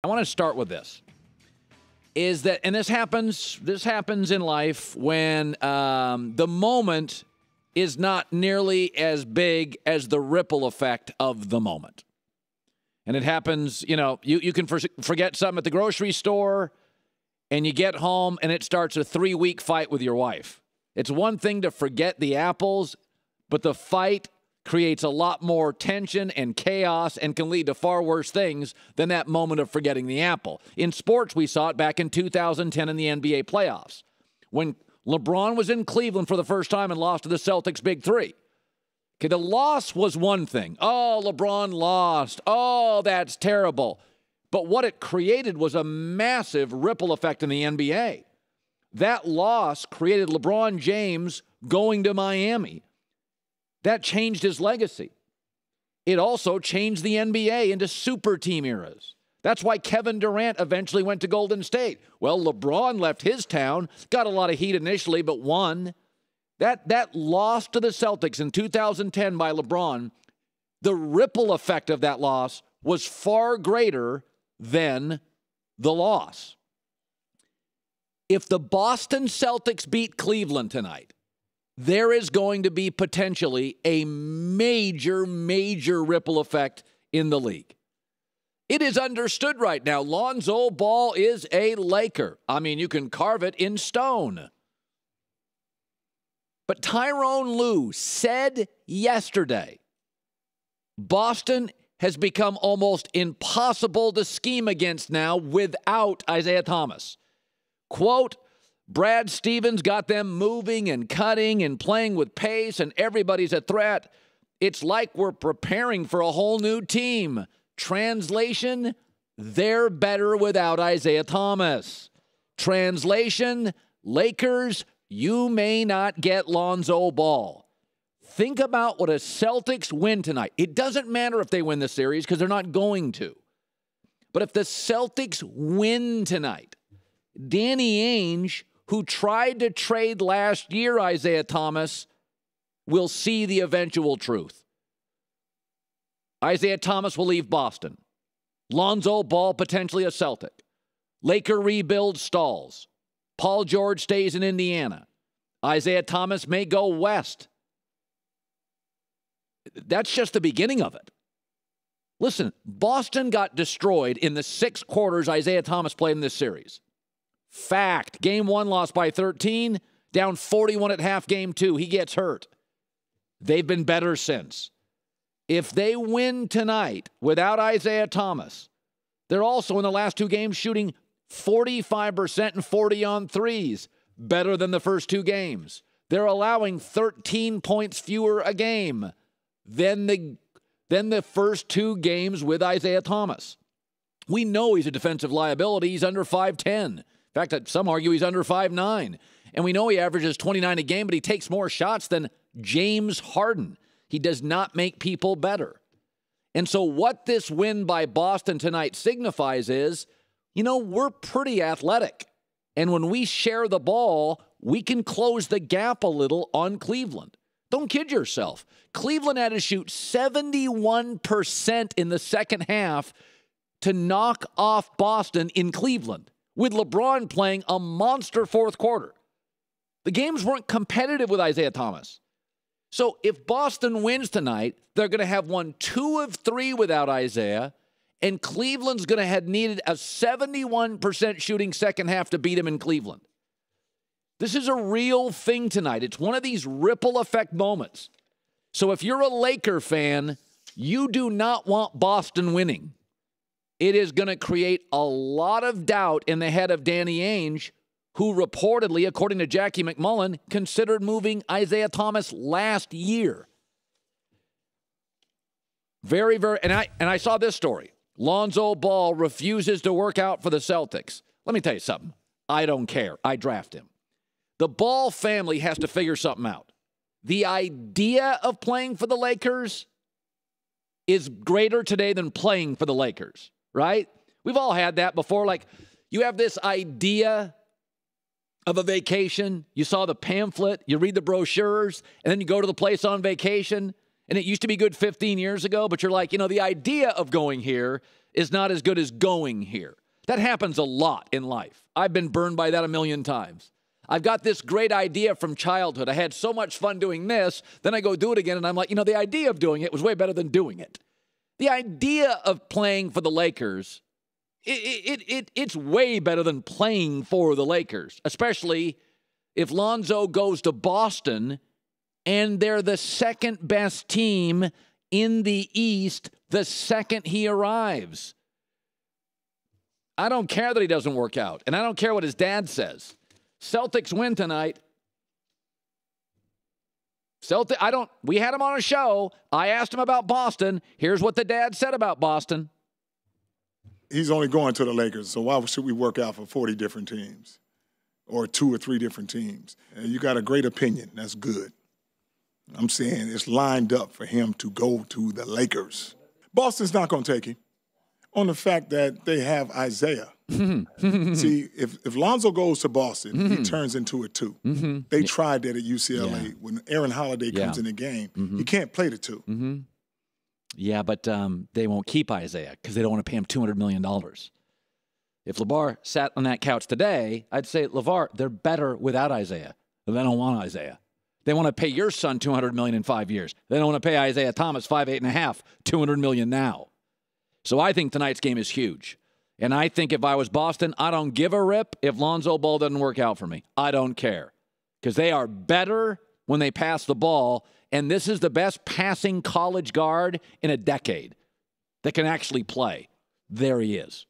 I want to start with this. Is that, and this happens in life when the moment is not nearly as big as the ripple effect of the moment. And it happens, you can forget something at the grocery store and you get home and it starts a 3-week fight with your wife. It's one thing to forget the apples, but the fight creates a lot more tension and chaos and can lead to far worse things than that moment of forgetting the apple. In sports, we saw it back in 2010 in the NBA playoffs when LeBron was in Cleveland for the first time and lost to the Celtics' Big Three. Okay, the loss was one thing. Oh, LeBron lost. Oh, that's terrible. But what it created was a massive ripple effect in the NBA. That loss created LeBron James going to Miami. That changed his legacy. It also changed the NBA into super team eras. That's why Kevin Durant eventually went to Golden State. Well, LeBron left his town, got a lot of heat initially, but won. That loss to the Celtics in 2010 by LeBron, the ripple effect of that loss was far greater than the loss. If the Boston Celtics beat Cleveland tonight, there is going to be potentially a major, major ripple effect in the league. It is understood right now, Lonzo Ball is a Laker. I mean, you can carve it in stone. But Tyronn Lue said yesterday, Boston has become almost impossible to scheme against now without Isaiah Thomas. Quote, Brad Stevens got them moving and cutting and playing with pace, and everybody's a threat. It's like we're preparing for a whole new team. Translation, they're better without Isaiah Thomas. Translation, Lakers, you may not get Lonzo Ball. Think about what a Celtics win tonight. It doesn't matter if they win the series because they're not going to. But if the Celtics win tonight, Danny Ainge, who tried to trade last year Isaiah Thomas, will see the eventual truth. Isaiah Thomas will leave Boston. Lonzo Ball potentially a Celtic. Laker rebuild stalls. Paul George stays in Indiana. Isaiah Thomas may go west. That's just the beginning of it. Listen, Boston got destroyed in the 6 quarters Isaiah Thomas played in this series. Fact. Game 1 lost by 13, down 41 at half game 2. He gets hurt. They've been better since. If they win tonight without Isaiah Thomas, they're also in the last 2 games shooting 45% and 40 on threes, better than the first 2 games. They're allowing 13 points fewer a game than the first 2 games with Isaiah Thomas. We know he's a defensive liability. He's under 5'10". In fact, some argue he's under 5'9". And we know he averages 29 a game, but he takes more shots than James Harden. He does not make people better. And so what this win by Boston tonight signifies is, we're pretty athletic. And when we share the ball, we can close the gap a little on Cleveland. Don't kid yourself. Cleveland had to shoot 71% in the second half to knock off Boston in Cleveland, with LeBron playing a monster fourth quarter. The games weren't competitive with Isaiah Thomas. So if Boston wins tonight, they're going to have won 2 of 3 without Isaiah, and Cleveland's going to have needed a 71% shooting second half to beat him in Cleveland. This is a real thing tonight. It's one of these ripple effect moments. So if you're a Laker fan, you do not want Boston winning. It is going to create a lot of doubt in the head of Danny Ainge, who reportedly, according to Jackie McMullen, considered moving Isaiah Thomas last year. Very, and I saw this story. Lonzo Ball refuses to work out for the Celtics. Let me tell you something. I don't care. I draft him. The Ball family has to figure something out. The idea of playing for the Lakers is greater today than playing for the Lakers, right? We've all had that before. Like, you have this idea of a vacation. You saw the pamphlet, you read the brochures, and then you go to the place on vacation, and it used to be good 15 years ago, but you're like, the idea of going here is not as good as going here. That happens a lot in life. I've been burned by that a million times. I've got this great idea from childhood. I had so much fun doing this. Then I go do it again, and I'm like, the idea of doing it was way better than doing it. The idea of playing for the Lakers, it's way better than playing for the Lakers, especially if Lonzo goes to Boston and they're the second best team in the East the second he arrives. I don't care that he doesn't work out, and I don't care what his dad says. Celtics win tonight. We had him on a show. I asked him about Boston. Here's what the dad said about Boston. He's only going to the Lakers, so why should we work out for 40 different teams or 2 or 3 different teams? And you got a great opinion. That's good. I'm saying it's lined up for him to go to the Lakers. Boston's not going to take him on the fact that they have Isaiah. See, if Lonzo goes to Boston, he turns into a 2. They tried that at UCLA. When Aaron Holiday comes in the game, you can't play the 2. Yeah, but they won't keep Isaiah because they don't want to pay him $200 million. If LeVar sat on that couch today, I'd say, LeVar, they're better without Isaiah. But they don't want Isaiah. They want to pay your son $200 million in 5 years. They don't want to pay Isaiah Thomas $5.5, $200 million now. So I think tonight's game is huge. And I think if I was Boston, I don't give a rip if Lonzo Ball doesn't work out for me. I don't care. Because they are better when they pass the ball. And this is the best passing college guard in a decade that can actually play. There he is.